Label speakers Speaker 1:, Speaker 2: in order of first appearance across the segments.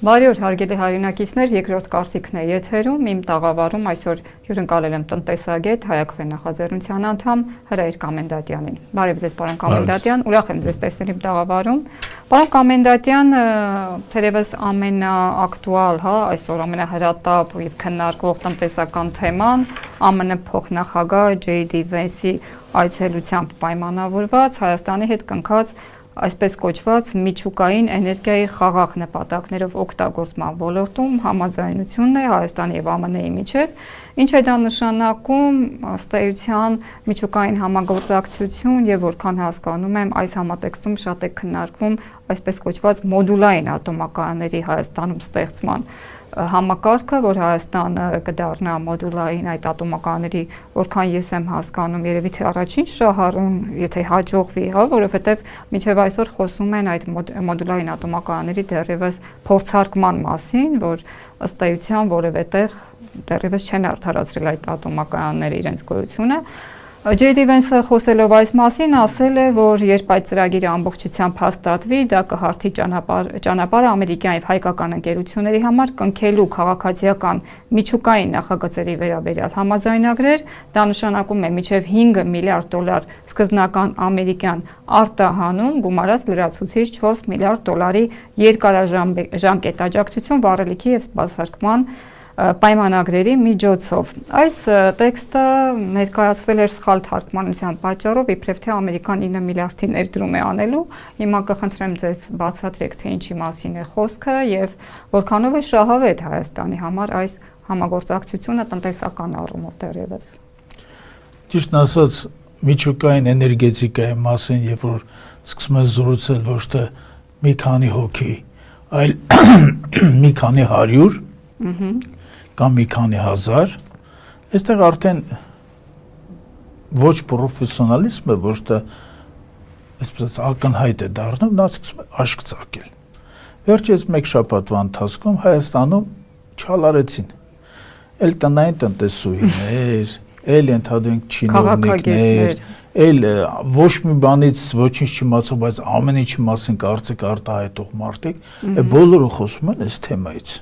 Speaker 1: Բարի օր, հարգելի հայրենակիցներ, երկրորդ կարծիքն է եթերում, իմ տաղավարում այսօր հյուրընկալել եմ տնտեսագետ, Հայաքվե նախաձեռնության անդամ Հրայր Կամենդատյանին։ Բարև ձեզ, պարոն Կամենդատյան, ուրախ եմ ձեզ տեսնել իմ տաղավարում։ Պարոն Կամենդատյան, թերևս ամենաակտուալ, այսօր ամենահրատապ եւ քննարկվող տնտեսական թեման ԱՄՆ փոխնախագահ J.D. Vance-ի այցելությամբ պայմանավորված Հայաստանի հետ կնքած այսպես կոչված միջուկային էներգիայի խաղաղ նպատակներով օգտագործման ոլորտում համաձայնությունն է Հայաստանի եւ ԱՄՆ-ի միջև, ինչ է դա նշանակում ըստ էության միջուկային համագործակցություն եւ որքան հասկանում եմ այս համատեքստում շատ է քննարկվում այսպես կոչված մոդուլային ատոմակայանների Հայաստանում ստեղծման համակարգը, որ Հայաստանը կդառնա մոդուլային այդ ատոմակայանների, որքան ես եմ հասկանում, երևի թե առաջին շահառուն, եթե հաջողվի, որովհետև մինչև այսօր խոսում են այդ մոդուլային ատոմակայանների դեռևս փորձարկման մասին, որ ըստ էության որևէ տեղ դեռևս չեն արդարացրել այդ ատոմակայանները իրենց գոյությունը։ J.D. Vance-ը խոսելով այս մասին ասել է, որ երբ այդ ծրագիրը ամբողջությամբ հաստատվի, դա կհարթի ճանապարհը ամերիկյան եւ հայկական ընկերությունների համար կնքելու քաղաքացիական միջուկային նախագծերի վերաբերյալ համաձայնագրեր, դա նշանակում է մինչև $5 միլիարդ սկզբնական ամերիկյան արտահանում, գումարած լրացուցիչ $4 միլիարդ երկարաժամկետ աջակցություն վառելիքի եւ սպասարկման պայմանագրերի միջոցով։ Այս տեքստը ներկայացվել էր սխալ թարգմանության պատճառով, իբրև թե Ամերիկան 9 միլիարդի ներդրում է անելու։ Հիմա կխնդրեմ ձեզ բացատրեք, թե ինչի մասին է խոսքը եւ որքանով է շահավետ Հայաստանի համար այս համագործակցությունը տնտեսական առումով դեռևս։
Speaker 2: Ճիշտ ասած, միջուկային էներգետիկայի մասին, երբ որ սկսում են զրուցել ոչ թե մի քանի հոգի, այլ մի քանի 100 կամ մի քանի հազար, այստեղ արդեն ոչ պրոֆեսիոնալիզմը, ոչ թե այսպես ակնհայտ է դառնում, նա սկսում է աշկ ծակել։ Վերջերս մեկ շաբաթվա ընթացքում Հայաստանում չալարեցին, էլ տնային տնտեսուհիներ, էլ ընդհանրենք չինովնիկներ, էլ ոչ մի բանից ոչինչ չիմացող, բայց ամեն ինչի մասին կարծիք արտահայտող մարդիկ, բոլորը խոսում են այս թեմայից։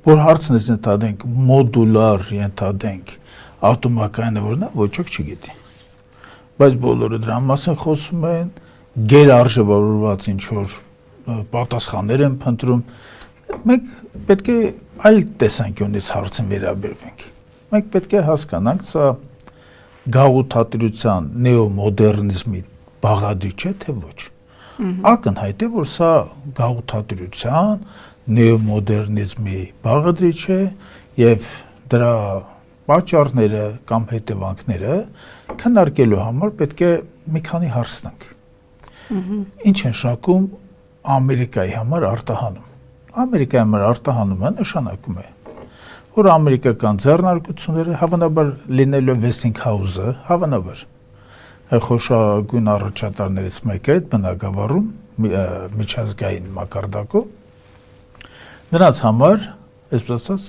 Speaker 2: Որ հարցն ես ընդհանրենք մոդուլար ընդհանրենք ատոմակայանը որն է, ոչ ոք չգիտի։ Բայց բոլորը դրա մասին խոսում են, գերարժևորված ինչ-որ պատասխաններ են փնտրում։ Մենք պետք է այլ տեսանկյունից հարցին վերաբերվենք։ Մենք պետք է հասկանանք, սա գաղութատիրության նեոմոդեռնիզմի բաղադրիչ է, թե ոչ։ Ակնհայտ է, որ սա գաղութատիրության նեոմոդեռնիզմի բաղադրիչ է եւ դրա պատճառները կամ հետևանքները քննարկելու համար պետք է մի քանի հարց տանք։ Ինչ է նշանակում Ամերիկայի համար արտահանում։ Ամերիկայի համար արտահանումը նշանակում է, որ ամերիկական ձեռնարկությունները հավանաբար լինելու Westinghouse-ը, հավանաբար խոշորագույն առաջատարներից մեկը այդ բնակավարում միջազգային մակարդակով նրանց համար, այսպես ասած,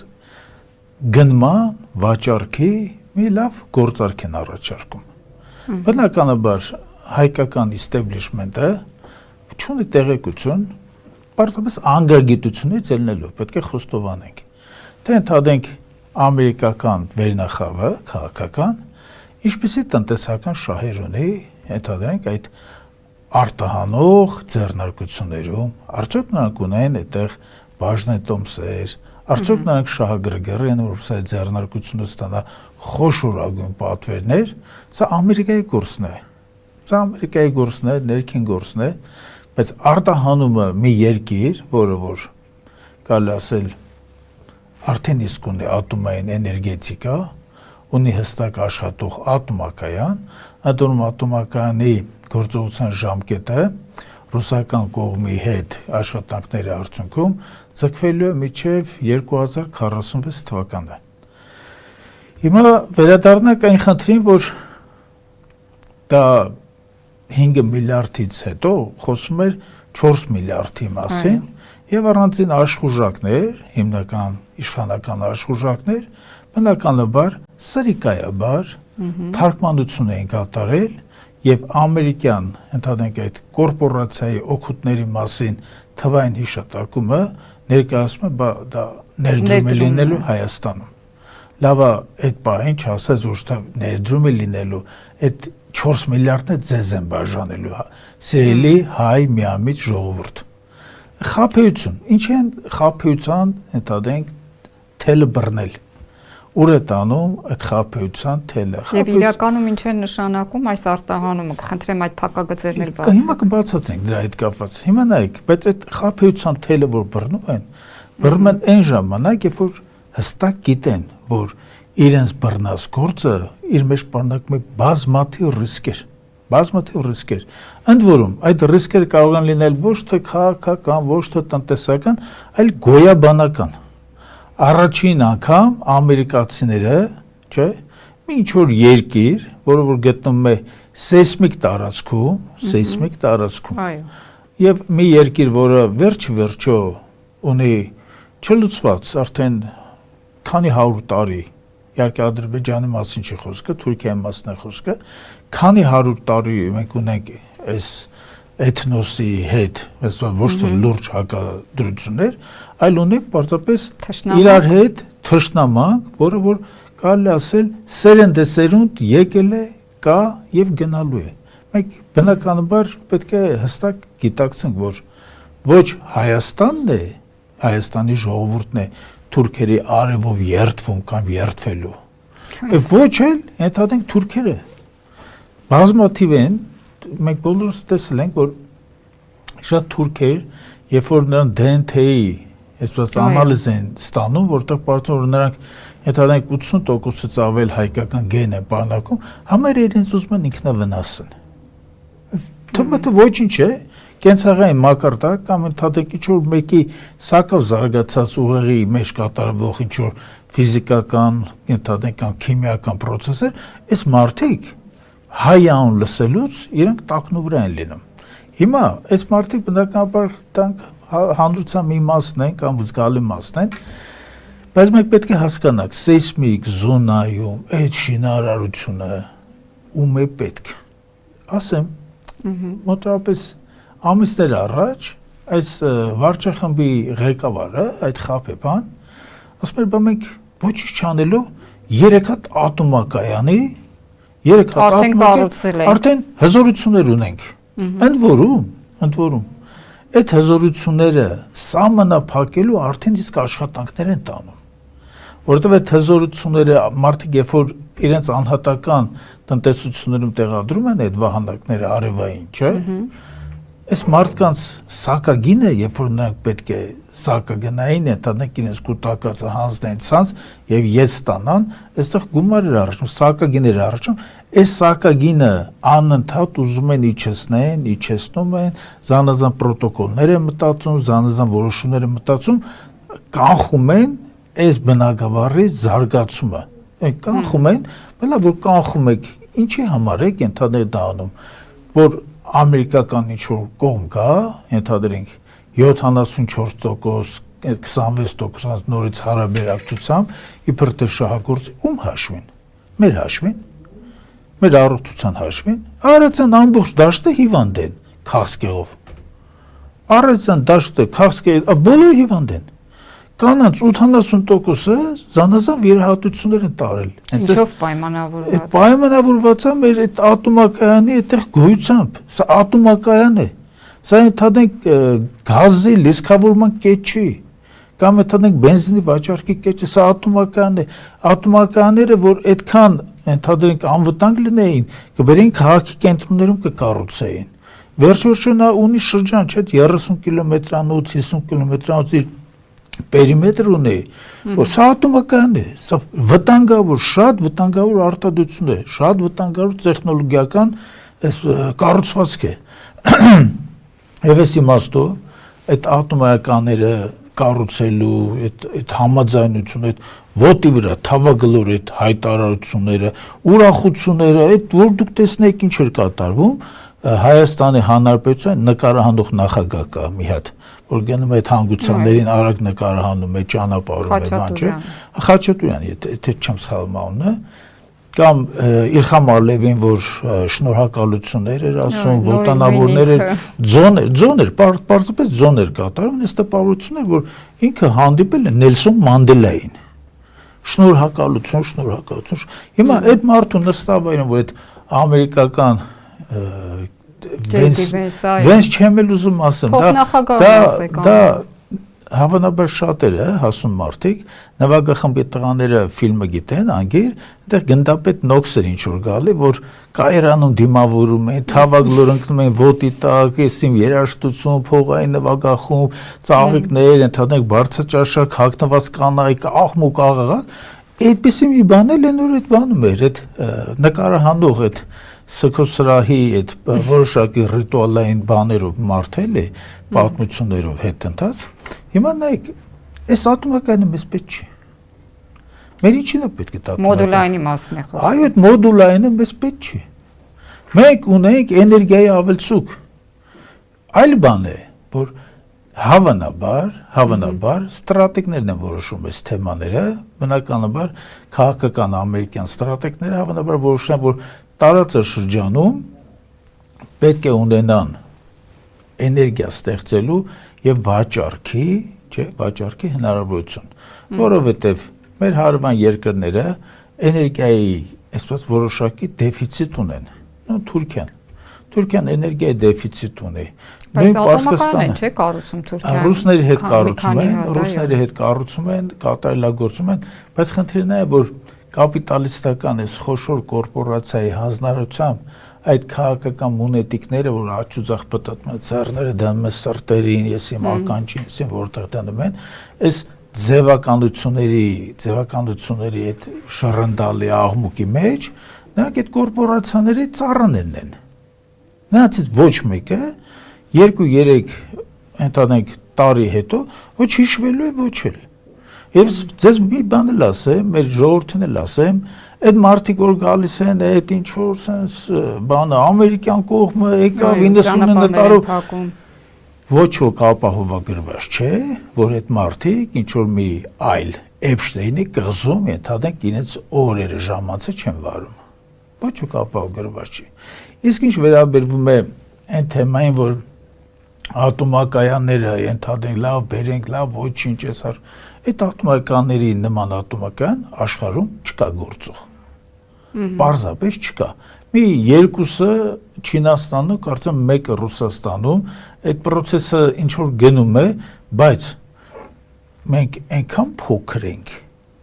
Speaker 2: գնման, վաճառքի մի լավ գործարք են առաջարկում։ Բնականաբար հայկական establishment-ը չունի տեղեկություն, պարզապես անգագիտությունից ելնելով, պետք է խոստովանենք, թե ընդհանրենք ամերիկական վերնախավը, քաղաքական, ինչպիսի տնտեսական շահեր ունի, ընդհանրենք այդ արտահանող ձեռնարկություններում, արդյոք նրանք ունեն այդտեղ բաժնետոմսեր, արդյոք նրանք շահագրգռ են, որ սա ձեռնարկությունը ստանա խոշորագույն պատվերներ, սա Ամերիկայի գործն է։ Սա Ամերիկայի գործն է, ներքին գործն է, բայց արտահանումը մի երկիր, որը որ կարելի ասել արդեն իսկ ունի ատոմային էներգետիկա, ունի հստակ աշխատող ատոմակայան, ատոմ ատոմակայանի գործողության ժամկետը ռուսական կողմի հետ աշխատանքների արդյունքում ձգվելու է մինչև 2046 թվականը։ Հիմա վերադառնանք այն խնդրին, որ դա 5 միլիարդից հետո խոսում էր 4 միլիարդի մասին եւ առանձին աշխուժակներ, հիմնական իշխանական աշխուժակներ, բնականաբար սրիկայաբար թարգմանություն էին կատարել եւ ամերիկյան ընդհանրենք այդ կորպորացիայի օգուտների մասին թվային հիշատակումը ներկայացում է, դա ներդրում է լինելու Հայաստանում։ Լավ է, այդ բանին չասած որ ներդրում է լինելու, այդ 4 միլիարդն է ձեզ են բաժանելու, սիրելի հայ միամիտ ժողովուրդ։ Խաբեություն, ինչ են խաբեության, հետադենք թելը բռնել։ Ուր է տանում այդ խաբեության թելը։
Speaker 1: Եվ իրականում ինչ է նշանակում այս արտահանումը, կխնդրեմ այդ փակագծերն էլ բացեք։
Speaker 2: Հիմա կբացատրենք դրա հետ կապված։ Հիմա նայեք, բայց այդ խաբեության թելը որ բռնում են այն ժամանակ, երբ որ հստակ գիտեն, որ իրենց բռնած գործը իր մեջ պարունակում է բազմաթիվ ռիսկեր։ Ընդ որում, այդ ռիսկերը կարող են լինել ոչ թե քաղաքական, ոչ թե տնտեսական, այլ գոյաբանական։ Առաջին անգամ ամերիկացիները, չէ, մի ինչ-որ երկիր, որը որ գտնվում է սեյսմիկ տարածքում, եւ մի երկիր, որը վերջ-վերջո ունի չլուծված արդեն քանի 100 տարի, իհարկե Ադրբեջանի մասին չի խոսքը, Թուրքիայի մասին է խոսքը, քանի 100 տարի մենք ունենք այս էթնոսի հետ, ոչ թե լուրջ հակադրություններ, այլ ունենք պարզապես իրար հետ թշնամանք, որը որ կարելի ասել սերնդեսերունդ եկել է, կա եւ գնալու է։ Մենք բնականաբար պետք է հստակ գիտակցենք, որ ոչ Հայաստանն է, Հայաստանի ժողովուրդն է թուրքերի արևով երդվում կամ երդվելու։ Ոչ էլ ենթադրենք թուրքերը բազմաթիվ են, մենք բոլորս տեսել ենք, որ շատ թուրքեր, երբ որ նրանք DNT-ի այսպես անալիզ են ստանում, որտեղ պարզվում որ նրանք ենթադրենք 80%-ից ավել հայկական գեն են պարունակում, համարը իրենց ուզում են ինքնավնասն։ Թվում է ոչինչ է, կենցաղային մակարդակ կամ ենթադրենք ինչ-որ մեկի սակավ զարգացած ուղեղի մեջ կատարվող ինչ-որ ֆիզիկական, ենթադրենք կամ քիմիական process-եր, այս մարդիկ հայ անուն լսելուց իրենք տակնուվրա են լինում։ Հիմա այս մարդիկ բնականաբար հանրության մի մասն են կամ զգալի մասն են, բայց մենք պետք է հասկանանք սեյսմիկ զոնայում այդ շինարարությունը ում է պետք։ Ասեմ, մոտավորապես ամիսներ առաջ այս վարչախմբի ղեկավարը, այդ Խաբեբան, ասում էր, բա մենք ոչինչ չանելով 3 հատ ատոմակայանի արդեն հզորություններ ունենք։ Ընդ որում, այդ հզորությունները սահմանափակելու արդեն իսկ աշխատանքներ են տանում։ Որովհետև այդ հզորությունները մարդիկ երբ որ իրենց անհատական տնտեսություններում տեղադրում են այդ վահանակները արևային, չէ՞։ Այս մարդկանց սակագինը, երբ որ նրանք պետք է սակագնային ենթադրենք իրենց կուտակածը հանձնեն ցանց եւ ես ստանան, այստեղ գումար էր առաջում, սակագիներ առաջում, այս սակագինը անընդհատ ուզում են իջեցնում են, զանազան պրոտոկոլներ են մտածում, զանազան որոշումներ են մտածում, կանխում են այս բնակավարի զարգացումը։ Այն կանխում են, բալա որ կանխում եք, ինչի համար եք ենթադրենք դա անում, որ ամերիկական ինչ-որ կողմ կա, ենթադրենք 74%, 26% նորից հարաբերակցությամբ իբր թե շահագործի, ում հաշվին, մեր հաշվին, մեր առողջության հաշվին, Արարատյան ամբողջ դաշտը հիվանդ են քաղցկեղով, Արարատյան դաշտը քաղցկեղով, բոլորը հիվանդ են, կանանց 80%-ը զանազան վիրահատություններ են տարել։
Speaker 1: Ինչով պայմանավորված։
Speaker 2: Այդ պայմանավորված է մեր այդ ատոմակայանի այդտեղ գոյությամբ։ Սա ատոմակայան է։ Սա ընդհանրենք գազի լիցքավորման կետ չի։ Կամ ընդհանրենք բենզինի վաճառքի կետ չի, սա ատոմակայան է։ Ատոմակայանները, որ այդքան ընդհանրենք անվտանգ լինեին, կբերեին քաղաքի կենտրոններում կկառուցեին։ Վերջորդ նա ունի շրջան, չէ՞, 30 կիլոմետրանոց, 50 կիլոմետրանոց իր պերիմետր ունի, որ սա ատոմակայան է, սա վտանգավոր, շատ վտանգավոր արտադրություն է, շատ վտանգավոր տեխնոլոգիական կառուցվածք է։ Եվ այս իմաստով այդ ատոմականները կառուցելու, այդ համաձայնությունը, այդ ոտի վրա թավագլոր այդ հայտարարությունները, ուրախությունները, այդ որ դուք տեսնեք ինչ էր կատարվում, Հայաստանի Հանրապետության նկարահանող նախագահ կա մի հատ, որ գնում է այդ հանգուցաններին արագ նկարահանում է, ճանապարհում է, բան չէ, Խաչատուրյան, եթե չեմ սխալվում անունը, կամ Իլխամ Ալիևին, որ շնորհակալություններ էր ասում, ոտանավորներ էր, ձոներ, պարզապես ձոներ կատարում, այս տպավորությունն էր, որ ինքը հանդիպել է Նելսոն Մանդելային։ Շնորհակալություն։ Հիմա այդ մարդու նստավայրում, որ այդ ամերիկական Վենս չեմ էլ ուզում ասեմ, դա հավանաբար շատերը հասուն մարդիկ, նվագախմբի տղաները ֆիլմը գիտեն, անգիր, այնտեղ գնդապետ Նոքսեր ինչ-որ գալի, որ կայարանում դիմավորում են, թավագլոր ընկնում են ոտի տակ, եսիմ երաշտություն, փողային նվագախումբ, ծաղիկներ, ընդհանրենք բարձրաճաշակ, հագնված կանայք, աղմուկ աղաղակ, այդպիսի մի բան էլ են, որ այդ բանում էր, այդ նկարահանող այդ սքոսրահի այդ որոշակի ռիտուալային բաներով մարդել է, պատմություններով հետ ընթաց, հիմա նայեք, այս ատոմակայանը մեզ պետք չի, մեր ինչին է պետք է ատոմակայանը,
Speaker 1: մոդուլայնի մասն է խոսում,
Speaker 2: այո, այդ մոդուլայինը մեզ պետք չի, մենք ունենք էներգիայի ավելցուկ, այլ բան է, որ հավանաբար ստրատեգներն են որոշում այս թեմաները, բնականաբար քաղաքական ամերիկյան ստրատեգները հավանաբար որոշում են, որ տարածաշրջանում պետք է ունենան էներգիա ստեղծելու եւ վաճառքի հնարավորություն, որովհետեւ մեր հարևան երկրները էներգիայի այսպես որոշակի դեֆիցիտ ունեն, Թուրքիան էներգիայի դեֆիցիտ ունի,
Speaker 1: բայց ատոմակայանը չէ կառուցում Թուրքիան,
Speaker 2: ռուսների հետ կառուցում են, կատարելագործում են, բայց խնդիրն է, որ կապիտալիստական այս խոշոր կորպորացիայի հանձնարարությամբ այդ քաղաքական մունետիկները, որ աչուձախ պտտում են ծառները դնում են սրտերին, եսիմ ականջին, եսիմ որտեղ դնում են, այս ձևականությունների այդ շռնդալի աղմուկի մեջ, նրանք այդ կորպորացիաների ծառաներն են։ Նրանցից ոչ մեկը 2-3 ընդհանրենք տարի հետո ոչ հիշվելու է, ոչ էլ։ Եվ ձեզ մի բան էլ ասեմ, մեր ժողովրդին էլ ասեմ, այդ մարդիկ որ գալիս են, այդ ինչ որ sense բանը ամերիկյան կողմը եկավ 99 տարով ոչ ոք ապահովագրված չէ, որ այդ մարդիկ ինչ որ մի այլ Էփշտեյնի կղզում ընդհանրենք իրենց օրերը ժամանցը չեն վարում։ Ոչ ոք ապահովագրված չի։ Իսկ ինչ վերաբերվում է այն թեմային, որ ատոմակայանները ընդհանրենք լավ բերենք, լավ ոչինչ էսար, այդ ատոմակայանների նման ատոմակայան աշխարհում չկա գործող։ Պարզապես չկա։ Մի երկուսը Չինաստանում, կարծեմ մեկը Ռուսաստանում, այդ process-ը ինչ որ գնում է, բայց մենք այնքան փոքր ենք,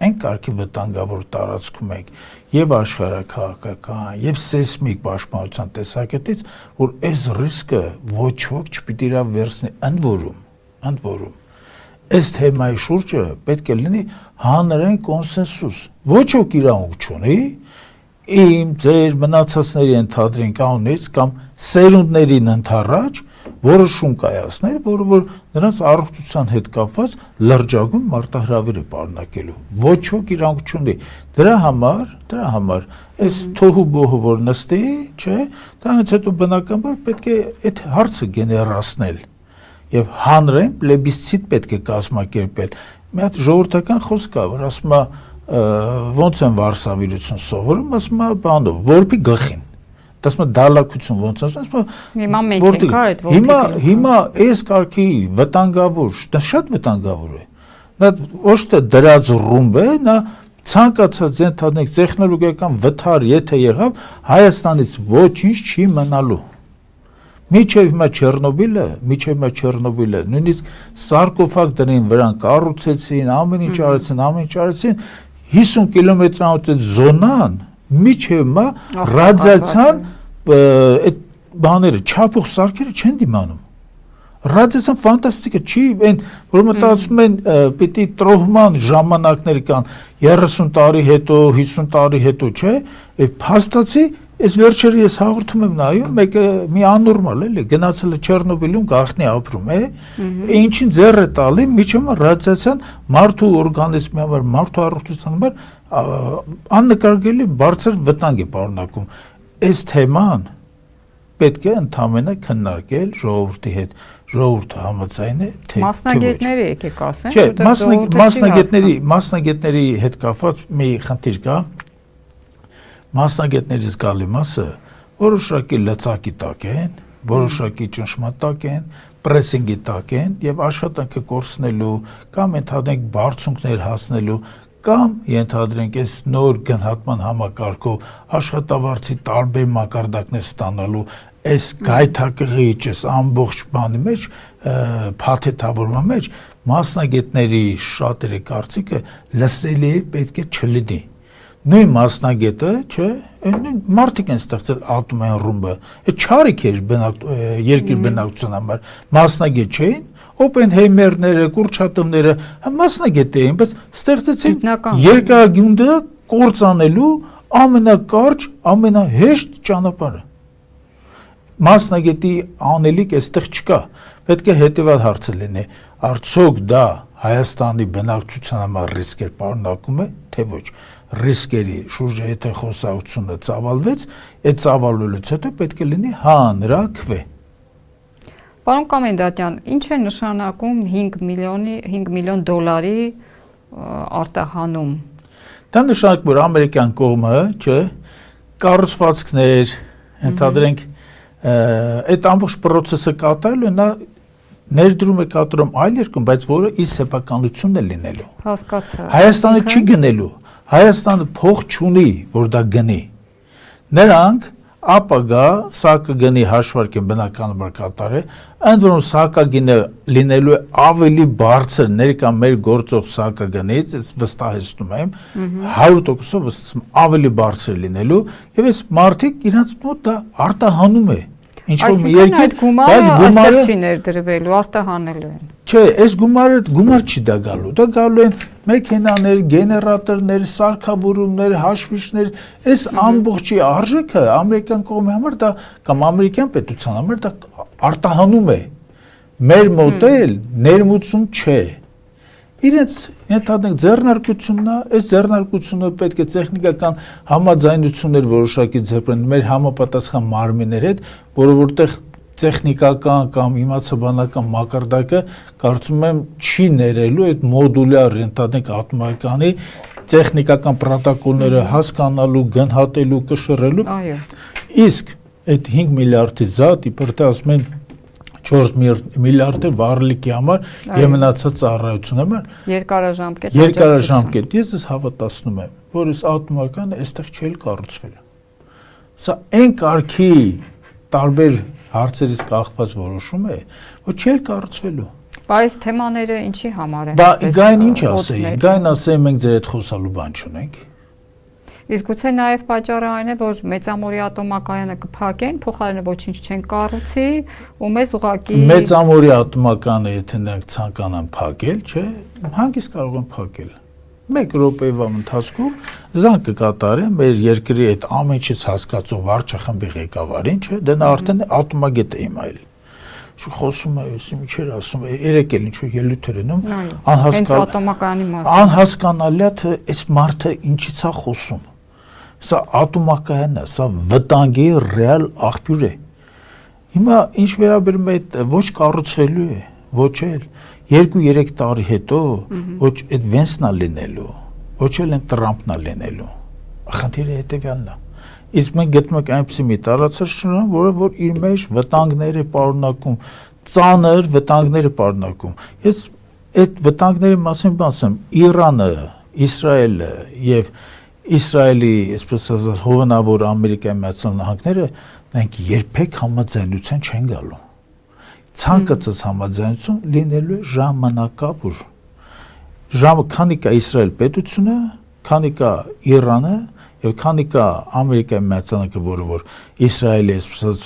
Speaker 2: այն կարգի վտանգավոր տարածքում ենք եւ աշխարհաքաղաքական եւ սեյսմիկ պաշտպանության տեսակետից, որ այս ռիսկը ոչ ոք չպիտի իրա վերցնի, ընդ որում այս թեմայի շուրջը պետք է լինի հանրային կոնսենսուս, ոչ ոք իրավունք չունի իմ ձեր մնացածների ընդհանրին կանոնից կամ սերունդներին ընդառաջ որոշում կայացնել, որը որ նրանց առողջության հետ կապված լրջագույն մարտահրավեր է պարունակելու։ Ոչ ոք իրավունք չունի։ Դրա համար այս թոհու բոհը որ նստի, չէ, դրանից հետո բնականաբար պետք է այդ հարցը գեներացնել եւ հանրային պլեբիսցիտ պետք է կազմակերպել։ Մի հատ ժողովրդական խոսք կա, որ ասում է ոնց են վարսավիրություն սովորում, ասում է բանով, որպի գլխին։ Դասում է դալակություն ոնց ասում,
Speaker 1: հիմա մենք ենք այդ որպի
Speaker 2: հիմա այս կարգի վտանգավոր, դա շատ վտանգավոր է։ Դա ոչ թե դրած ռումբ է, նա ցանկացած ընդհանրենք տեխնոլոգիական վթար եթե եղավ, Հայաստանից ոչինչ չի մնալու։ Միջև հիմա Չեռնոբիլը, նույնիսկ սարկոֆագ դրին վրան կառուցեցին, ամեն ինչ արեցին, 50 կիլոմետրանոց այդ զոնան միջև մա ռադիացիան այդ բաները չափող սարքերը չեն դիմանում։ Ռադիացիան ֆանտաստիկ է, չի այն, որ մտածում են պիտի տրոհման ժամանակներ կան 30 տարի հետո, 50 տարի հետո, չէ, փաստացի այս վերջերը ես հաղորդում եմ նայում, մեկը մի աննորմալ էլի, գնացել է Չեռնոբիլում գաղտնի ապրում է, ինչին ձեռ է տալի, միջում ռադիացիան մարդու օրգանիզմի համար, մարդու առողջության համար աննկարագրելի բարձր վտանգ է պարունակում։ Այս թեման պետք է ընդհանրապես քննարկել ժողովրդի հետ, ժողովուրդը համաձայն է, թե
Speaker 1: մասնագետները եկեք ասեն,
Speaker 2: չէ, մասնագետների հետ կապված մի խնդիր կա, Մասնագետներից գալի մասը որոշակի լծակի տակ են, որոշակի ճնշմատակ են, պրեսինգի տակ են եւ աշխատանքը կորցնելու կամ ընդհանրենք բարձունքներ հասնելու կամ ենթադրենք այս նոր գնահատման համակարգով աշխատավարձի տարբեր մակարդակներ ստանալու այս գայթակղիչ այս ամբողջ բանի մեջ փաթեթավորման մեջ մասնագետների շատերի կարծիքը լսելի է պետք է չլինի նույն մասնագետը, չէ, մարդիկ են ստեղծել ատոմային ռումբը, այդ չարիք էր երկիր բնակության համար, մասնագետ չէին, Օպենհեյմերները, Կուրչատովները մասնագետ էին, բայց ստեղծեցին երկրագյունդը կործանելու ամենակարճ, ամենահեշտ ճանապարհը։ Մասնագետի անելիք այստեղ չկա, պետք է հետևյալ հարցը լինի, արդյոք դա Հայաստանի բնակչության համար ռիսկեր պարունակում է, թե ոչ։ Ռիսկերի շուրջը եթե խոսակցությունը ծավալվեց, այդ ծավալվելուց հետո պետք է լինի հանրաքվե։
Speaker 1: Պարոն Կոմենդանտյան, ինչ է նշանակում 5 միլիոն դոլարի արտահանում։ Դա
Speaker 2: նշանակում որ ամերիկյան կողմը, չէ, կառուցվածքներ, ընդհանրենք այդ ամբողջ process-ը կատարելու նա ներդրում է կատարում այլ երկրում, բայց որը իր սեփականությունն է լինելու։
Speaker 1: Հասկացա։
Speaker 2: Հայաստանը չի գնելու։ Հայաստանը փող չունի, որ դա գնի։ Նրանք ապագա սակագնի հաշվարկեն բնականաբար կատարել, ընդ որում սակագինը լինելու է ավելի բարձր ներկա մեր գործող սակագնից, վստահեցնում եմ, 100%-ով վստահում ավելի բարձր լինելու, եւ այս մարդիկ իրենց մոտ դա արտահանում է։
Speaker 1: Այսինքն այդ գումարը այստեղ չի ներդրվելու, արտահանելու են։
Speaker 2: Չէ, այս գումար չի դա գալու են մեքենաներ, գեներատորներ, սարքավորումներ, հաշվիչներ, այս ամբողջի արժեքը ամերիկյան կողմի համար դա կամ ամերիկյան պետության համար դա արտահանում է։ Մեր մոտ էլ ներմուծում չէ։ Իրենց ենթադրենք ձեռնարկությունն է, այս ձեռնարկությունը պետք է տեխնիկական համաձայնություններ որոշակի ձեռնարկեն մեր համապատասխան մարմիններ հետ, որը որտեղ տեխնիկական կամ իմացաբանական մակարդակը կարծում եմ չի ներելու այդ մոդուլյար ենթադրենք ատոմականի տեխնիկական պրոտոկոլները հասկանալու, գնահատելու, կշռելու։
Speaker 1: Այո։
Speaker 2: Իսկ այդ 5 միլիարդի զատ իբր թե ասում են 4 միլիարդ վառելիքի համար եւ մնացած ծառայություն համար երկարաժամկետ ես հավատացնում եմ որ այս ատոմականը այստեղ չի կառուցվել սա այն կարգի տարբեր հարցերից կախված որոշում է որ չի կառուցվելու
Speaker 1: բայց թեմաները ինչի համար են
Speaker 2: գային ինչ ասեին մենք ձեր հետ խոսալու բան չունենք
Speaker 1: Իսկ գուցե նաև պատճառը այն է, որ մեծամորի ատոմակայանը կփակեն, փոխարենը ոչինչ չեն կառուցի, ու մեզ ուղղակի
Speaker 2: մեծամորի ատոմականը եթե նրանք ցանկանան փակել, չէ, հանգիստ կարող են փակել։ 1 րոպեվա ընթացքում զանգ կկատարեն մեր երկրի այդ ամենից հասկացող վարչախմբի ղեկավարին, չէ, դա նա արդեն ատոմագետ է իմայել։ Խոսում է, ինչեր ասում է, երեք էլ ինչու ելույթեր ենում, անհասկանալի է թե այս մարդը ինչից է խոսում։ Սա ատոմակայանն է, սա վտանգի ռեալ աղբյուր է։ Հիմա ինչ վերաբերում է ոչ կառուցվելու է, ոչ էլ 2-3 տարի հետո ոչ այդ Վենսն է լինելու, ոչ էլ այն Տրամփն է լինելու։ Խնդիրը հետևյալն է։ Իսկ մենք գտնում ենք այնպիսի մի տարածաշրջան, որը որ իր մեջ վտանգներ է պարունակում, ծանր վտանգներ է պարունակում։ Ես այդ վտանգների մասին ասեմ, Իրանը, Իսրայելը եւ Իսրայելի, այսպես ասած, հովանավոր Ամերիկայի Միացյալ Նահանգները նրանք երբեք համաձայնության չեն գալու։ Ցանկացած համաձայնություն լինելու է ժամանակավոր։ Քանի կա Իսրայել պետությունը, քանի կա Իրանը եւ քանի կա Ամերիկայի Միացյալ Նահանգները, որը որ Իսրայելի, այսպես ասած,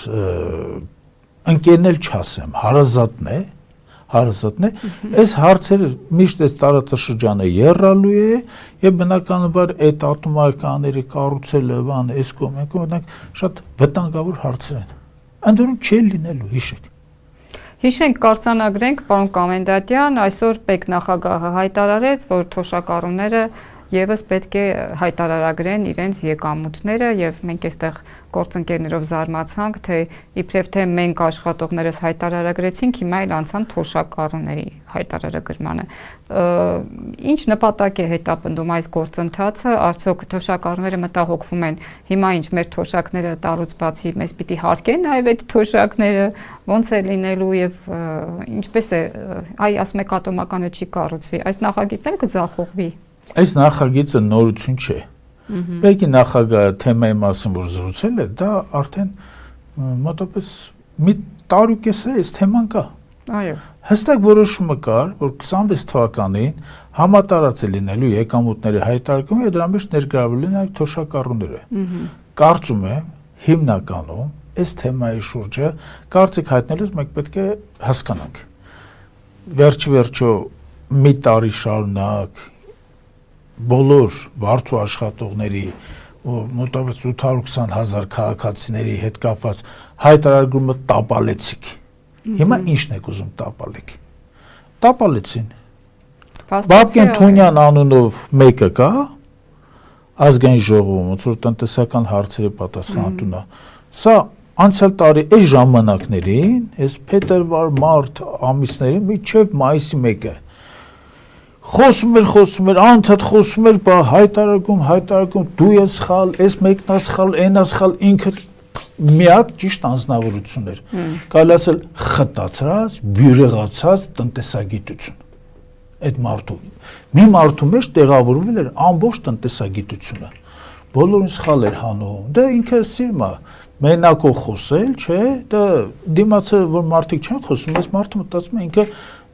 Speaker 2: ընկերնել չասեմ, հարազատն է, այս հարցերը միշտ այս տարածաշրջանը եռալու է եւ բնականաբար այդ ատոմականների կառուցելը, այս կողմը շատ վտանգավոր հարցեր են։ Ընդ որում չի լինելու, հիշեք։
Speaker 1: Հիշենք, կարձանագրենք, պարոն Կոմենդանտյան, այսօր ՊԵԿ նախագահը հայտարարեց, որ թոշակառուները եւս պետք է հայտարարագրեն իրենց եկամուտները եւ մենք այստեղ գործընկերներով զարմացանք, թե իբրև թե մենք աշխատողներս հայտարարագրեցինք, հիմա էլ անցան թոշակառուների հայտարարագրմանը։ Ինչ նպատակ է հետապնդում այս գործընթացը, արդյոք թոշակառուները մտահոգվում են, հիմա ինչ մեր թոշակները տարուց բացի մեզ պիտի հարկեն այլ այդ թոշակները, ոնց է լինելու եւ ինչպես է, ասում եք ատոմականը չի կառուցվի, այս նախագիծն էլ կձախողվի։
Speaker 2: Այս նախագիծը նորություն չէ։ Բեկի նախագահը թեմայի մասին որ զրուցել է, դա արդեն մոտավորապես մի տարի կես է այս թեման կա։
Speaker 1: Այո։
Speaker 2: Հստակ որոշումը կար, որ 26 թվականին համատարած է լինելու եկամուտների հայտարարումը եւ դրա մեջ ներգրավելու են այդ թոշակառուները։ Կարծում եմ հիմնականում այս թեմայի շուրջը կարծիք հայտնելուց մենք պետք է հասկանանք։ Վերջիվերջո մի տարի շարունակ բոլոր վարձու աշխատողների մոտավորապես 820,000 քաղաքացիների հետ կապված հայտարարումը տապալեցիք։ Հիմա ի՞նչն եք ուզում տապալեք։ Տապալեցին։ Բաբկեն Թունյան անունով մեկը կա ազգային ժողովում, ոնց որ տնտեսական հարցերի պատասխանատուն է։ Սա անցյալ տարի այս ժամանակներին, այս փետրվար, մարտ ամիսներին մինչև մայիսի 1-ը խոսում էր, անդադ խոսում էր, բա հայտարարում, դու ես սխալ, այս մեկն է սխալ, այն է սխալ, ինքը միակ ճիշտ անձնավորություն էր։ Կարելի ասել խտացած, բյուրեղացած տնտեսագիտություն։ Այդ մարդու։ Մի մարդու մեջ տեղավորվել էր ամբողջ տնտեսագիտությունը։ Բոլորին սխալ էր հանում։ Դա ինքը սիրում է մենակով խոսել, չէ՞, դա դիմացը որ մարդիկ չեն խոսում, այս մարդը մտածում է ինքը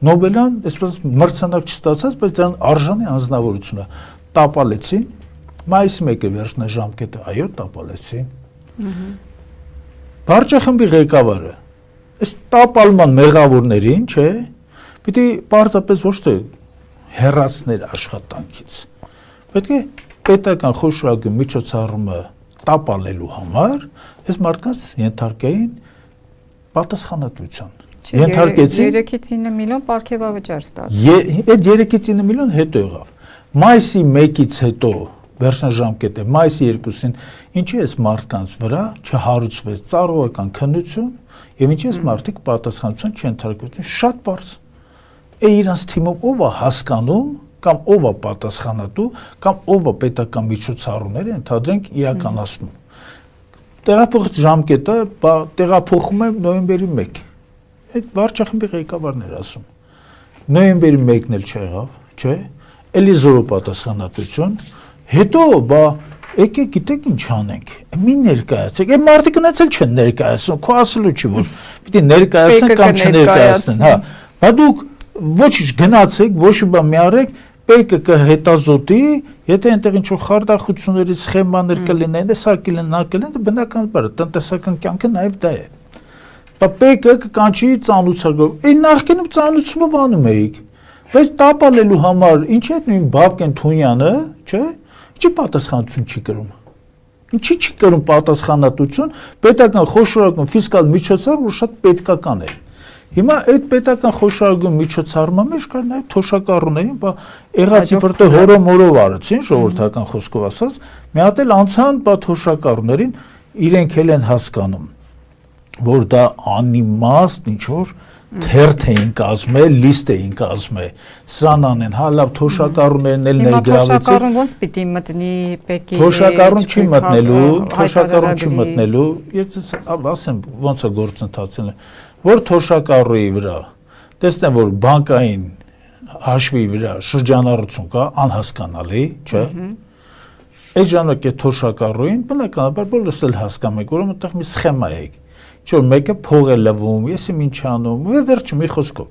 Speaker 2: Նոբելյան, այսպես մրցանակ չստացած, բայց դրան արժանի անձնավորություն է։ Տապալեցին, մայիսի 1-ը վերջնաժամկետը, այո, տապալեցին։ Վարչախմբի ղեկավարը, այս տապալման մեղավորներին, չէ, պիտի պարզապես ոչ թե հեռացներ աշխատանքից։ Պետք է պետական խոշորագույն միջոցառումը տապալելու համար այս մարդկանց ենթարկային պատասխանատվության։ Ենթարկեցին
Speaker 1: 3-ից 9 միլիոն պարգևավճար ստաց։
Speaker 2: Այդ 3-ից 9 միլիոն հետո եղավ։ Մայիսի 1-ից հետո վերջնաժամկետը մայիսի 2-ին ինչի էս մարդկանց վրա չհարուցվեց ծառայական քննություն եւ ինչի էս մարդիկ պատասխանատվության չենթարկվեցին, շատ բարձ։ Իրանց թիմով ով է հասկանում կամ ով է պատասխանատու կամ ով է պետական միջոցառումները ընդհանրենք իրականացնում։ Տեղափոխ ժամկետը տեղափոխում է նոյեմբերի 1։ Այդ վարչախմբի ղեկավարն էր ասում։ Նոյեմբերի 1-ն էլ չեղավ, չէ՞։ Էլի զորո պատասխանատվություն։ Հետո եկեք գիտեք ինչ անենք։ Մի ներկայացեք։ Այդ մարդիկ գնացել չեն ներկայացնում, քո ասելու չի որ պիտի ներկայացնեն կամ չներկայացնեն, հա։ Բա դուք ոչինչ գնացեք, ոչ մի բան մի արեք, պեկը կհետազոտի, եթե այնտեղ ինչ-որ խարդախությունների սխեմաներ կլինեն, սա կլինեն, նա կլինեն, դա բնականաբար տնտեսական կյանքը նաև դա է։ Բա պեկը կանչի ծանուցակով։ Այն նախկինում ծանուցումով անում էիք։ Բայց տապալելու համար ինչ է նույն Բաբկեն Թունյանը, չէ՞, ինչի պատասխանատվություն չի կրում։ Ինչի չի կրում պատասխանատվություն պետական խոշորագույն ֆիսկալ միջոցառում, որ շատ պետքական է։ Հիմա այդ պետական խոշորագույն միջոցառումը մեջ կար նաև թոշակառուներին, բա եղածի վրտե հորոմորով արեցին, ժողովրդական խոսքով ասած, մի հատ էլ անցան բա թոշակառուներին, իրենք էլ են հասկանում, որ դա անիմաստ ինչ որ թերթ էին կազմել, լիստ էին կազմել, սրան անեն, հա լավ թոշակառուներն էլ ներգրավեցին։
Speaker 1: Թոշակառուն ոնց պիտի մտնի պեկի։
Speaker 2: Թոշակառուն չի մտնելու, թոշակառուն չի մտնելու, ես ասեմ ոնց է գործընթացը, որ թոշակառուի վրա, տեսնեմ որ բանկային հաշվի վրա շրջանառություն կա, անհասկանալի, չէ։ Այդ ժամանակ է թոշակառուին, բնականաբար բոլորս էլ հասկանում եք, որ այդտեղ մի սխեմա է։ Չէ՞ մեկը փող է լվում, եսի ինչ անում, ու վերջը մի խոսքով։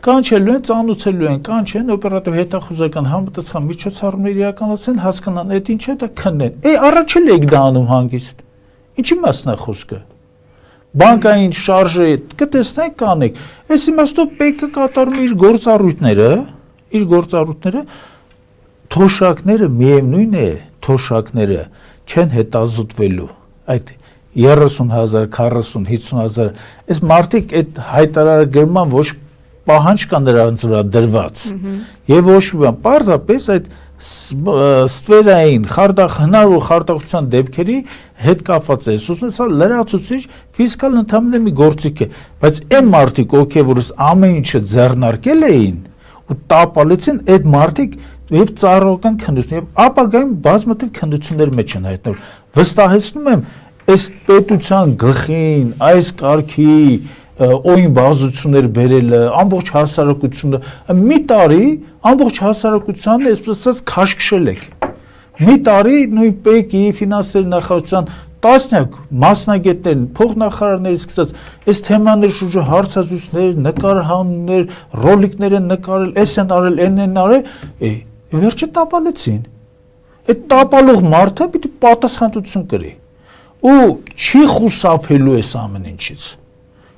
Speaker 2: Կանչելու են, ծանուցելու են, կանչեն, օպերատիվ հետախուզական համապատասխան միջոցառումներ իրականացեն, հասկանան, այդ ինչ է, դա քննեն։ Առաջ էլ եք դա անում հանգիստ։ Ինչի մասն է խոսքը։ Բանկային շարժը կտեսնեք կանեք։ Այս իմաստով պեկը կատարում է իր գործառույթները, թոշակները միևնույն է, թոշակները չեն հետազոտվելու։ Այդ 30,000, 40, 50,000, այս մարդիկ այդ հայտարարագրման ոչ պահանջ կա նրանց վրա դրված։ Եվ ոչ մի բան, պարզապես այդ ստվերային հնարավոր խարդախության դեպքերի հետ կապված է։ Սա լրացուցիչ ֆիսկալ ընդհանուր մի գործիք է, բայց այն մարդիկ, ովքեր որ ամեն ինչը ձեռնարկել էին ու տապալեցին, այդ մարդիկ եւ ծառայական քննություն եւ ապագայում բազմաթիվ քննություններ մեջ են հայտնվել։ Վստահեցնում եմ, այս պետության գլխին, այս կարգի օին բազություններ բերելը, ամբողջ հասարակությունը մի տարի ամբողջ հասարակությանն այսպես ասած քաշքշել եք։ Մի տարի նույն ՊԵԿ-ի ֆինանսների նախարարության տասնյակ մասնագետներ, փոխնախարարներից սկսած այս թեմաների շուրջ հարցազրույցներ, նկարահանումներ, ռոլիկներ են նկարել, էս են արել, այն են արել, վերջը տապալեցին։ Այդ տապալող մարդը պիտի պատասխանատվություն կրի։ Ու չի խուսափելու այս ամեն ինչից։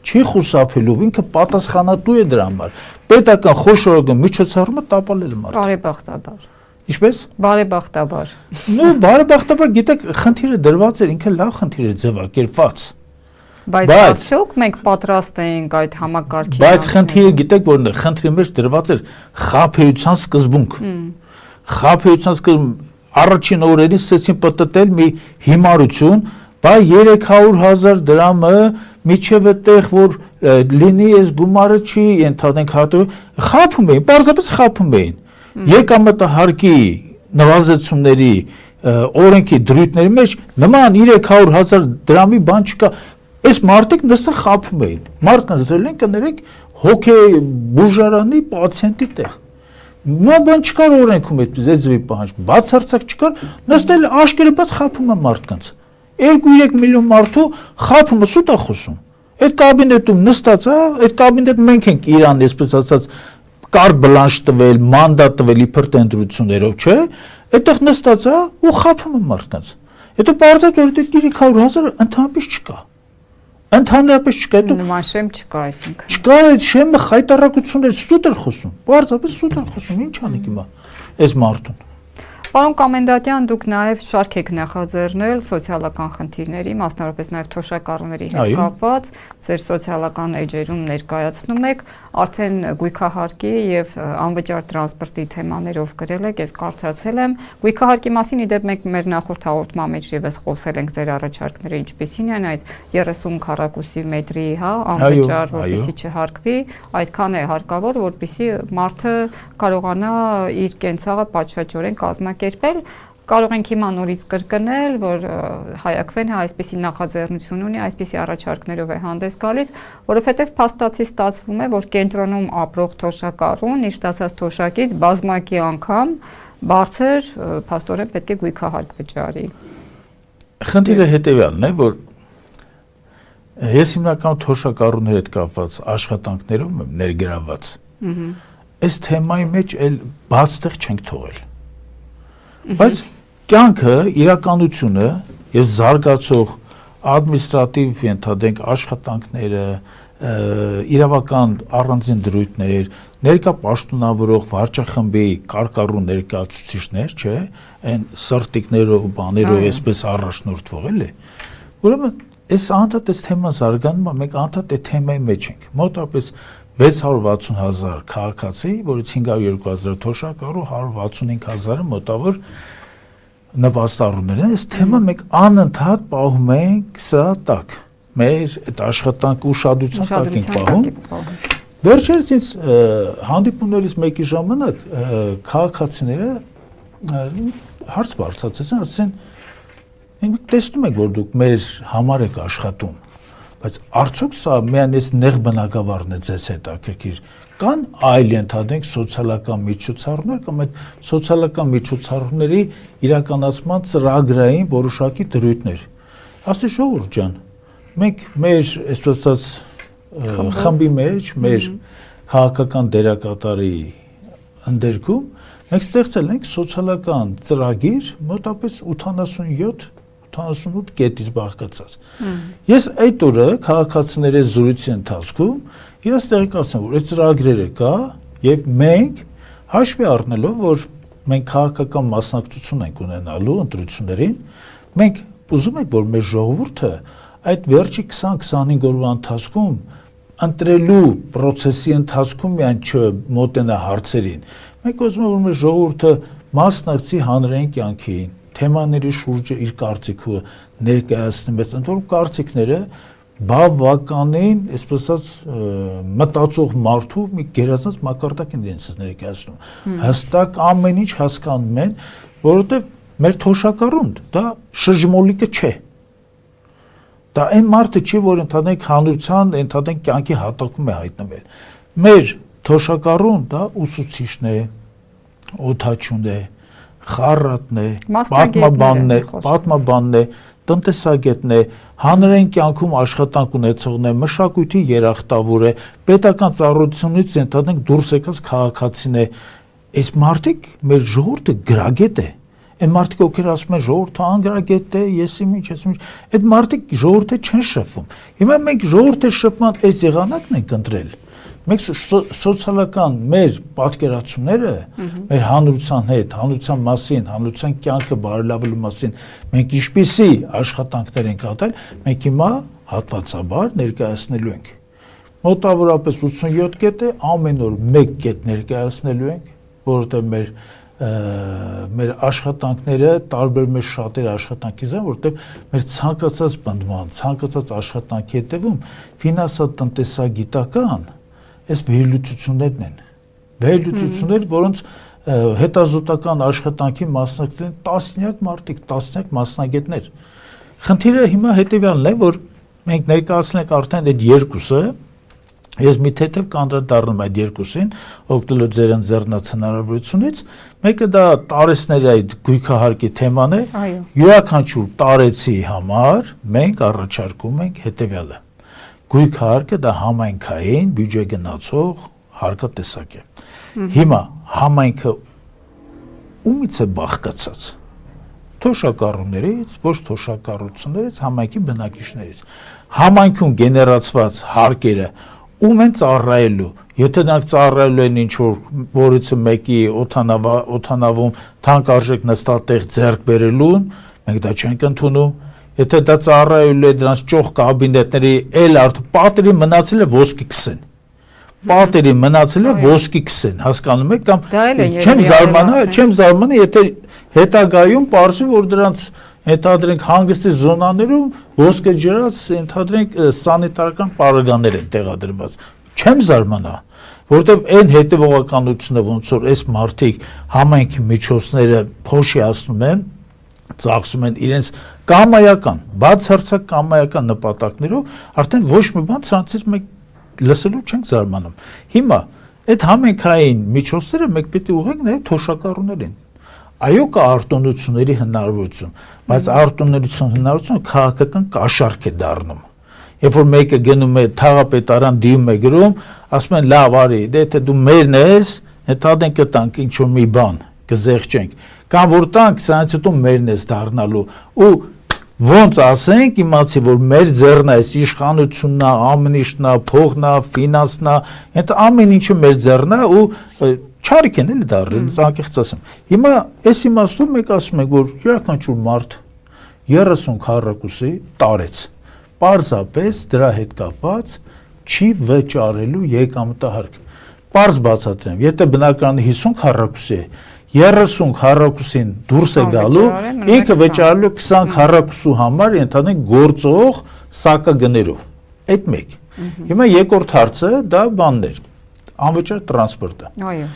Speaker 2: Չի խուսափելու, ինքը պատասխանատու է դրա համար։ Պետական խոշորագույն միջոցառումը տապալել մարդը։
Speaker 1: Բարեբախտաբար։
Speaker 2: Ինչպես։
Speaker 1: Բարեբախտաբար։
Speaker 2: Նո, բարեբախտաբար, գիտեք, խնդիրը դրված էր, ինքը լավ խնդիր էր ձևակերպված։
Speaker 1: Բայց արդյոք մենք պատրաստ ենք այդ համակարգին։
Speaker 2: Բայց խնդիրը գիտեք որն է, խնդրի մեջ դրված էր խաբեության սկզբունք։ Խաբեության սկզբունք առաջին օրերից սկսեցին պատտել մի հիմարություն, բայ 300,000 դրամը միջև այդտեղ որ լինի այս գումարը չի ընդհանենք հատու խափում էին, պարզապես խափում էին։ Եկամտահարկի նվազեցումների օրենքի դրույթների մեջ նման 300,000 դրամի բան չկա։ Այս մարդիկ նստել խափում էին։ Մարդկանց դրել են կներեք հոգե բուժարանի պացիենտի տեղ։ Նո բան չկար օրենքում այդպես էզվի պահանջ։ Բացարձակ չկար, նստել աշկերը բաց խափում են մարդկանց։ 2-3 միլիոն մարդու խափումը սուտ է խոսում։ Այդ կաբինետում նստած է, այդ կաբինետ մենք ենք Իրան, այսպես ասած, կարտ բլանշ տվել, մանդատ տվել իբր տենդրություններով, չէ՞։ Այդտեղ նստած է ու խափում է մարդկանց։ Հետո բարձր որ այդ 300,000 ընդհանրապես չկա։ Ընդհանրապես չկա, հետո
Speaker 1: նման շեմ չկա, այսինքն։
Speaker 2: Չկա այդ շեմը խայտարակություններ սուտ էր խոսում։ Բարձրապես սուտ էր խոսում, ինչ անենք հիմա այս մարդուն։
Speaker 1: Պարոն Կոմենդանտյան, դուք նաև շարք եք նախաձեռնել սոցիալական խնդիրների, մասնավորապես նաև թոշակառուների հետ կապված, ձեր սոցիալական էջերում ներկայացնում եք, արդեն գույքահարկի եւ անվճար տրանսպորտի թեմաներով գրել եք, ես կարդացել եմ։ Գույքահարկի մասին իդեպ մենք մեր նախորդ հաղորդման մեջ եւս խոսել ենք ձեր առաջարկները, ինչպիսին են այդ 30 քառակուսի մետրի, անվճար, որպեսզի չհարկվի, այդքան է հարկավոր, որպեսզի մարդը կարողանա իր կենցաղը պատշաճորեն կազմակերպել, կարող ենք հիմա նորից կրկնել, որ Հայաքվենը այսպիսի նախաձեռնություն ունի, այսպիսի առաջարկներով է հանդես գալիս, որովհետև փաստացի ստացվում է, որ կենտրոնում ապրող թոշակառուն իր ստացած թոշակից բազմակի անգամ բարձր փաստորեն պետք է գույքահարկ վճարի։
Speaker 2: Խնդիրը հետևյալն է, որ ես հիմնականում թոշակառուների հետ կապված աշխատանքներում եմ ներգրավված։ Այս թեմայի մեջ էլ բաց տեղ չենք թողել։ Բայց կյանքը, իրականությունը եւ զարգացող ադմինիստրատիվ ենթադրենք աշխատանքները, իրավական առանձին դրույթներ, ներկա պաշտոնավորող վարչախմբի կարկառու ներկայացուցիչներ, չէ, այն սրտիկներով, բաներով այսպես առաջնորդվող էլի։ Ուրեմն այս անդադ այս թեման զարգանում է, մենք անդադ այդ թեմայի մեջ ենք։ Մոտավորապես 660,000 քաղաքացի, որից 502,000 թոշակառու, 165,000-ը մոտավոր նպաստառուներ են։ Այս թեման մենք անընդհատ պահում ենք սրա տակ։ Մեր այդ աշխատանք ուշադրության տակ ենք պահում։ Վերջերս ինձ հանդիպումներից մեկի ժամանակ քաղաքացիները հարց բարձրացրեցին, ասեցին, մենք տեսնում ենք, որ դուք մեր համար եք աշխատում, բայց արդյոք սա միայն այս նեղ բնակավարն է ձեզ հետաքրքիր, կան այլ ենթադրենք սոցիալական միջոցառումներ կամ այդ սոցիալական միջոցառումների իրականացման ծրագրային որոշակի դրույթներ։ Ասի ժողովուրդ ջան, մենք մեր այսպես ասած խմբի մեջ, մեր քաղաքական դերակատարի ընդերքում մենք ստեղծել ենք սոցիալական ծրագիր մոտավորապես 87 կետից բաղկացած։ Ես այդ օրը քաղաքացիների զրույցի ընթացքում իրաց տեղեկացրեցի, որ այդ ծրագրերը կա եւ մենք հաշվի առնելով, որ մենք քաղաքական մասնակցություն ենք ունենալու ընտրություններին, մենք ուզում ենք, որ մեր ժողովուրդը այդ վերջի 20-25 օրվա ընթացքում ընտրելու process-ի ընթացքում միայն չմոտենա հարցերին։ Մենք ուզում ենք, որ մեր ժողովուրդը մասնակցի հանրային կյանքին, թեմաների շուրջ իր կարծիքը ներկայացնում, բայց ընդ որում կարծիքները բավականին, այսպես ասած, մտածող մարդու մի գերազանց մակարդակ են իրենց ներկայացնում։ Հստակ ամեն ինչ հասկանում են, որովհետև մեր թոշակառուն դա շրջմոլիկը չէ։ Դա այն մարդը չի, որ ընդհանրենք հանրության, ընդհանրենք կյանքի հատակում է հայտնվել։ Մեր թոշակառուն դա ուսուցիչն է, օդաչուն է, խառատն է, պատմաբանն է, տնտեսագետն է, հանրային կյանքում աշխատանք ունեցողն է, մշակույթի երախտավոր է, պետական ծառայությունից ընդհանրենք դուրս եկած քաղաքացին է։ Այս մարդիկ մեր ժողովուրդը գրագետ է։ Այն մարդիկ ովքեր ասում են ժողովուրդը անգրագետ է, ես ինչ, այդ մարդիկ ժողովուրդը չեն շփվում։ Հիմա մենք ժողովրդի շփման այս եղանակն ենք ընտրել։ Մենք սոցիալական մեր պատկերացումները մեր հանրության հետ, հանրության մասին, հանրության կյանքը բարելավելու մասին մենք ինչպիսի աշխատանքներ ենք կատարել, մենք հիմա հատվածաբար ներկայացնելու ենք։ Մոտավորապես 87 կետ է, ամեն օր 1 կետ ներկայացնելու ենք, որովհետև մեր աշխատանքները տարբերում է շատեր աշխատանքից են, որովհետև մեր ցանկացած բնդման, ցանկացած աշխատանքի հետևում ֆինանսատնտեսագիտական այս վերլուծություններն են։ Վերլուծություններ, որոնց հետազոտական աշխատանքի մասնակցել են տասնյակ մարդիկ, տասնյակ մասնագետներ։ Խնդիրը հիմա հետևյալն է, որ մենք ներկայացնենք արդեն այդ երկուսը, ես մի թեթև կանդրադառնում այդ երկուսին, օգտվելով ձեր ընձեռնած հնարավորությունից, մեկը դա տարեցների այդ գույքահարկի թեման է, յուրաքանչյուր տարեցի համար մենք առաջարկում ենք հետևյալը։ Գույքահարկը դա համայնքային բյուջե գնացող հարկատեսակ է։ Հիմա համայնքը ումից է բաղկացած։ Թոշակառուներից, ոչ թոշակառություններից, համայնքի բնակիչներից։ Համայնքում գեներացված հարկերը ում են ծառայելու, եթե նրանք ծառայելու են ինչ-որ որից մեկի օդանավում թանկարժեք նստատեղ ձեռք բերելուն, մենք դա չենք ընդունում, եթե դա ծառայելու է դրանց ճոխ կաբինետների էլ արդեն պատերի մնացել է ոսկի քսեն, պատերի մնացել է ոսկի քսեն, հասկանում եք, կամ չեմ զարմանում, եթե հետագայում պարզվի, որ դրանց ընդհանրենք հանգստի զոնաներում ոսկե ջրած ընդհանրենք սանիտարական պարագաներ են տեղադրված։ Չեմ զարմանա, որովհետև այն հետևողականությունը ոնց որ այս մարդիկ համայնքի միջոցները փոշիացնում են, ծախսում են իրենց կամայական, բացարձակ կամայական նպատակներով, արդեն ոչ մի բան ցանցից մենք լսելու չենք զարմանում։ Հիմա այդ համայնքային միջոցները մենք պետք է ուղղենք նաև թոշակառուներին։ Այո, կա արտոնությունների հնարավորություն, բայց արտոնության հնարավորությունը քաղաքական կաշառք է դառնում։ Երբ որ մեկը գնում է թաղապետարան դիում է գրում, ասում են լավ արի, դե թե դու մերն ես, հետադեն կտանք ինչ որ մի բան, կզեղչենք, կամ որ տանք, սրանից հետո մերն ես դառնալու ու ոնց ասենք, իմացի որ մեր ձեռն է, իշխանությունն է, ամեն ինչն է, փողն է, ֆինանսն է, այդ ամեն ինչը մեր ձեռն է ու չարիք են էլի դառնում, անկեղծ ասեմ։ Հիմա այս իմաստով մենք ասում ենք, որ յուրաքանչյուր մարդ 30 քառակուսի տարեց, պարզապես դրա հետ կապված չի վճարելու եկամտահարկ։ Պարզ բացատրեմ, եթե բնակարանը 50 քառակուսի է, 30 քառակուսին դուրս է գալու, ինքը վճարելու 20 քառակուսու համար ընդհանրեն գործող սակագներով։ Այդ մեկ։ Հիմա երկրորդ հարցը դա բանն էր, անվճար տրանսպորտը։ Այո։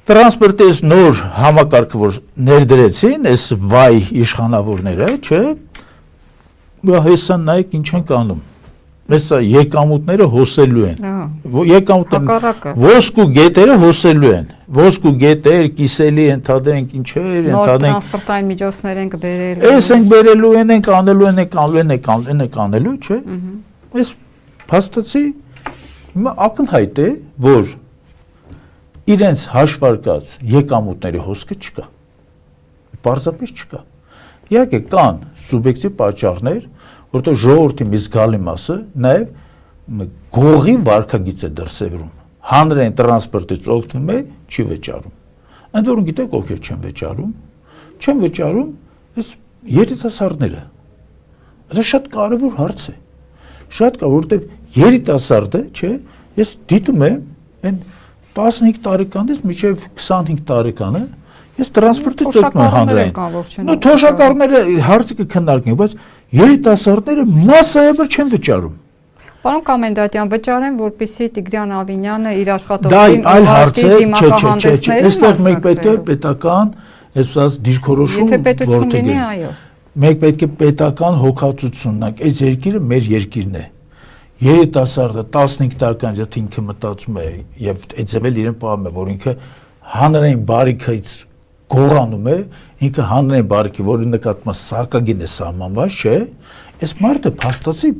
Speaker 2: Տրանսպորտի այս նոր համակարգը, որ ներդրեցին, այս վայ իշխանավորները, չէ, հեսա նայեք ինչ են կանում։ Հեսա եկամուտները հոսելու են։ Եկամուտները ոսկու գետերը հոսելու են։ Ոսկու գետեր, կիսելի ընդհանրենք ինչեր,
Speaker 1: ընդհանրենք տրանսպորտային միջոցներ ենք բերելու։
Speaker 2: Այս ենք բերելու, ենք անելու, չէ։ Այս փաստացի հիմա ակնհայտ է, որ իրենց հաշվարկած եկամուտների հոսքը չկա, պարզապես չկա։ Իհարկե կան սուբյեկտիվ պատճառներ, որտեղ ժողովրդի մի զգալի մասը նաև գողի վարկագիծ է դրսևորում, հանրային տրանսպորտից օգտվում է, չի վճարում։ Ընդ որում գիտեք ովքեր չեն վճարում այս երիտասարդները։ Դա շատ կարևոր հարց է, շատ կա, որտեղ երիտասարդը, չէ, ես դիտում եմ այն 15 տարեկանից մինչև 25 տարեկանը, Ես տրանսպորտից օգնում եմ հանրային։ Նո թոշակառուները հարցը կքննարկենք, բայց երիտասարդները massայաբար չեն վճարում։
Speaker 1: Պարոն Կոմենդանտյան, վճարեն, որպեսզի Տիգրան Ավինյանը իր
Speaker 2: Դա
Speaker 1: աշխատողներին
Speaker 2: այլ հարց է, չէ, այստեղ մենք պետք է
Speaker 1: մասնակցել։
Speaker 2: պետական, այսպես դիրքորոշում
Speaker 1: Եթե պետություն լինի,
Speaker 2: որտեղ
Speaker 1: այո։
Speaker 2: մենք պետք է պետական հոգացություն ունենք։ Այս երկիրը մեր երկիրն է։ Երիտասարդը 15 տարեկան եթե ինքը մտածում է եւ այցեվել իրեն պահում է, որ ինքը հանրային բարիքից գոռանում է, ինքը հանրային բարիքի, որի նկատմամբ սակագին է սահմանված, չէ, այս մարդը փաստացի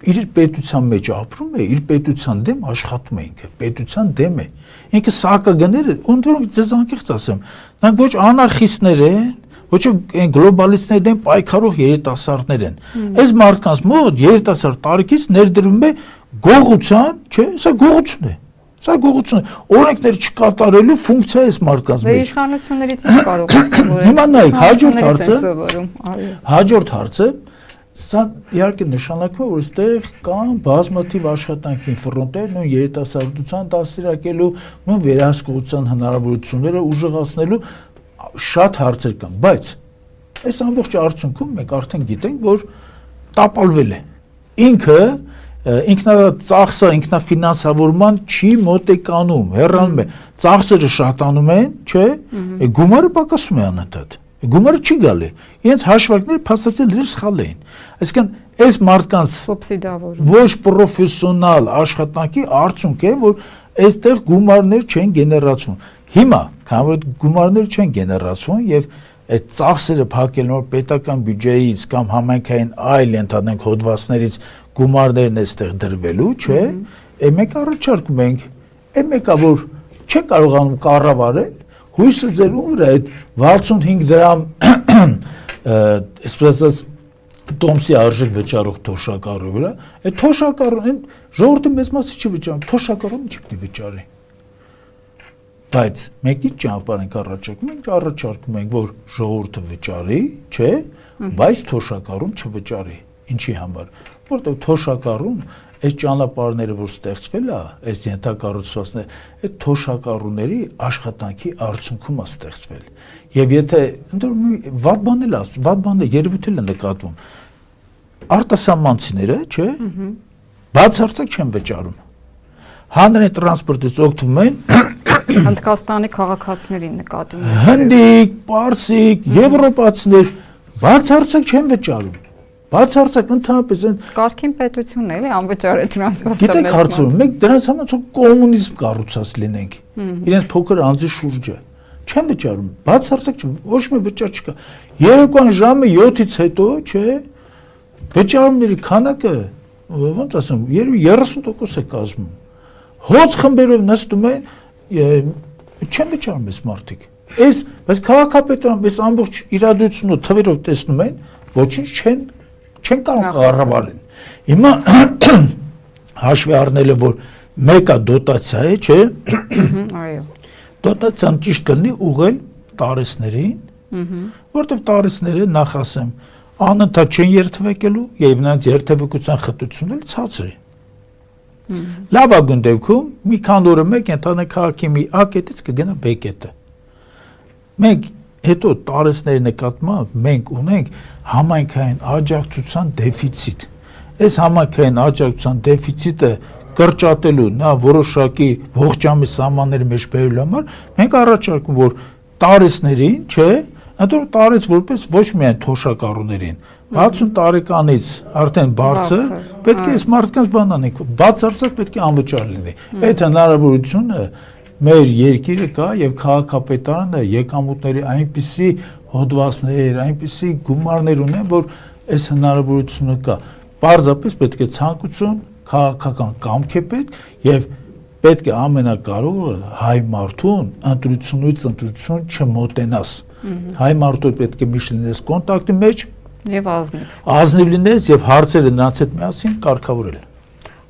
Speaker 2: իր պետության մեջ ապրում է, իր պետության դեմ աշխատում է ինքը, պետության դեմ է։ Ինքը սակագները, ոնց որ ձեզ անկեղծ ասեմ, նրանք ոչ անարխիստներ են, ոչ այն գլոբալիստների դեմ պայքարող երիտասարդներ են։ Այս մարդկանց մոտ երիտասարդ տարիքից ներդրվում է գողության, չէ, սա գողություն է։ Սա գողություն է։ Օրենքներ չկատարելու ֆունկցիա է այս մարդկանց մեջ։
Speaker 1: Իշխանություններից ինչ կարող է սովորել։
Speaker 2: Հիմա նայեք, հաջորդ հարցը,
Speaker 1: սովորում, այո։
Speaker 2: հաջորդ հարցը, սա իհարկե նշանակում է, որ այստեղ կան բազմաթիվ աշխատանքի ֆրոնտեր, նույն երիտասարդության դաստիարակելու, նույն վերահսկողության հնարավորությունները ուժեղացնելու շատ հարցեր կան, բայց այս ամբողջ արդյունքում մենք արդեն գիտենք, որ տապալվել է։ Ինքը ինքնածախսը, ինքնաֆինանսավորման չի մոտեկանում, հեռանում է, ծախսերը շատանում են, չէ, գումարը պակասում է անընդհատ։ Գումարը չի գալի։ Իրենց հաշվարկները փաստացի լրիվ սխալ էին։ Այսինքն այս մարդկանց
Speaker 1: սուբսիդավորում
Speaker 2: ոչ պրոֆեսիոնալ աշխատանքի արդյունք է, որ այստեղ գումարներ չեն գեներացվում։ Հիմա, քանի որ գումարներ չեն գեներացվում եւ այդ ծախսերը փակելն որ պետական բյուջեից կամ համայնքային այլ ընդհանրենք հոդվածներից գումարներն այստեղ դրվելու, չէ, մենք առաջարկում ենք, այն մեկը որ չեն կարողանում կառավարել, հույսը ձեր ու վրա այդ 65 դրամ այսպես տոմսի արժեք վճարող թոշակառու վրա, այդ թոշակառուն ժողովրդի մեծ մասը չի վճարում, թոշակառուն չի պետք է վճարի։ Բայց մենք ինչ ճանապարհ ենք առաջարկում ենք, որ ժողովուրդը վճարի, չէ, բայց թոշակառուն չվճարի։ Ինչի համար, որտեղ թոշակառուն այս ճանապարհները որ ստեղծվել է, այս ենթակառուցվածքները, այդ թոշակառուների աշխատանքի արդյունքում է ստեղծվել։ Եվ եթե վատ բան է երևույթ է նկատվում։ Արտասահմանցիները, չէ, բացարձակ չեն վճարում։ Հանրային տրանսպորտից օգտվում են
Speaker 1: Հնդկաստանի քաղաքացիներին նկատում եք։
Speaker 2: Հնդիկ, պարսիկ, եվրոպացիներ բացարձակ չեն վճարում։ Բացարձակ ընդհանրապես այն
Speaker 1: Կարգին պետությունն է, էլի անվճար է տրանսպորտը։
Speaker 2: Գիտեք հարցը, մենք դրանց համար ցո կոմունիզմ կառուցած լինենք։ Իրենց փոքր անձի շուրջը չեն վճարում։ Բացարձակ ոչ մի վճար չկա։ Երեկոյան ժամը 7-ից հետո, չէ, վճարումների քանակը ոնց ասեմ, 30% է կազմում։ Հոց խմբերով նստում են, չեն վճարում այս մարդիկ։ Բայց քաղաքապետարան այս ամբողջ իրադրությունը թվերով տեսնում են, ոչինչ չեն կարող կառավարեն։ Հիմա հաշվի առնելով որ մեկը դոտացիա է, չէ։
Speaker 1: Այո։
Speaker 2: Դոտացիան ճիշտ կլինի ուղղել տարեցներին, որտեղ տարեցները նախ ասեմ, անընդհատ չեն երթևեկելու եւ նրանց երթևեկության խտությունն էլ ցածր է։ Լավագույն դեպքում մի քանի օրը մեկ ընդհանրեն քաղաքի մի A կետից կգնա B կետը։ Մենք հետո տարեցների նկատմամբ մենք ունենք համայնքային աջակցության դեֆիցիտ։ Այս համայնքային աջակցության դեֆիցիտը կրճատելու նա որոշակի ողջամի սահմանների մեջ բերելու համար մենք առաջարկում որ տարեցներին, չէ, Անդոր տարեց որպես ոչ միայն թոշակառուներին 60 տարեկանից արդեն բարձր պետք է այս մարդկանց բան անենք բացարձակ պետք է անվճար լինի այդ հնարավորությունը մեր երկիրը կա եւ քաղաքապետարանը եկամուտների այնպիսի հոդվածներ այնպիսի գումարներ ունեն որ այս հնարավորությունը կա պարզապես պետք է ցանկություն քաղաքական կամք է պետք եւ պետք է ամենակարևորը հայ մարդուն ընտրությունից ընտրություն չմոտենաս հայ մարդու պետք է միշտ լինես կոնտակտի մեջ
Speaker 1: եւ
Speaker 2: ազնիվ լինես եւ հարցերը նրանց հետ միասին կարգավորել։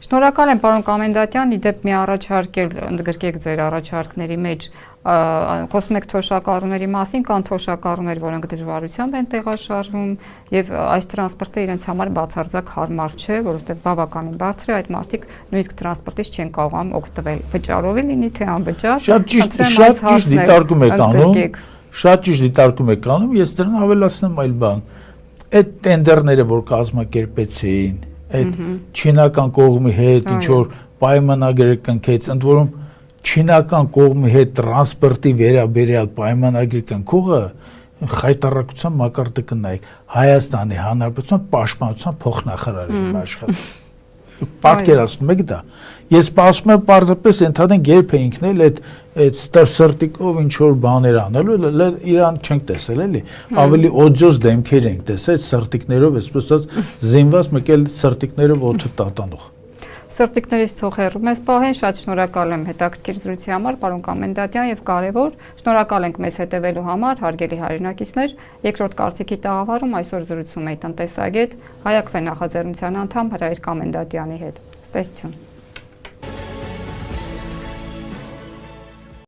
Speaker 1: Շնորհակալ եմ պարոն Կոմենդանտյան, իդեպ մի առաջարկել ընդգրկեք ձեր առաջարկների մեջ խոսում եք թոշակառուների մասին, կան թոշակառուներ, որոնք դժվարությամբ են տեղաշարժում եւ այս տրանսպորտը իրենց համար բացարձակ հարմար չէ, որովհետեւ բավականին բարձր է, այդ մարդիկ նույնիսկ տրանսպորտից չեն կարողանում օգտվել, վճարով լինի թե անվճար։
Speaker 2: Շատ ճիշտ դիտարկում եք անում։ շատ ճիշտ դիտարկում եք անում, ես դրան ավելացնեմ այլ բան։ Այդ տենդերները, որ կազմակերպեցին, այդ չինական կողմի հետ ինչ որ պայմանագրեր կնքեց, ընդ որում չինական կողմի հետ տրանսպորտի վերաբերյալ պայմանագրի կնքողը խայտարակության մակարդակը նայեք, Հայաստանի Հանրապետության պաշտպանության փոխնախարարի աշխատանք։ Պատկերացնում եք դա։ Ես սպասում եմ պարզապես ընդհանրեն երբ է ինքնել այդ սրտիկով ինչ որ բաներ անելու, իրան չենք տեսել էլի, ավելի օջոս դեմքեր ենք տեսել սրտիկներով, այսպես ասած զինված մեկ էլ սրտիկներով օդը տատանող։
Speaker 1: Սրտիկներից թող հեռու մեզ պահեն, շատ շնորհակալ եմ հետաքրքիր զրույցի համար, պարոն Կոմենդանտյան, եւ կարեւոր շնորհակալ ենք մեզ հետևելու համար, հարգելի հայրենակիցներ։ Երկրորդ կարծիքի տաղավարում այսօր զրուցում էի տնտեսագետ Հայ Ակվե նախաձեռնության անդամ Հրայր Կոմենդանտյանի հետ։ Ստեսություն։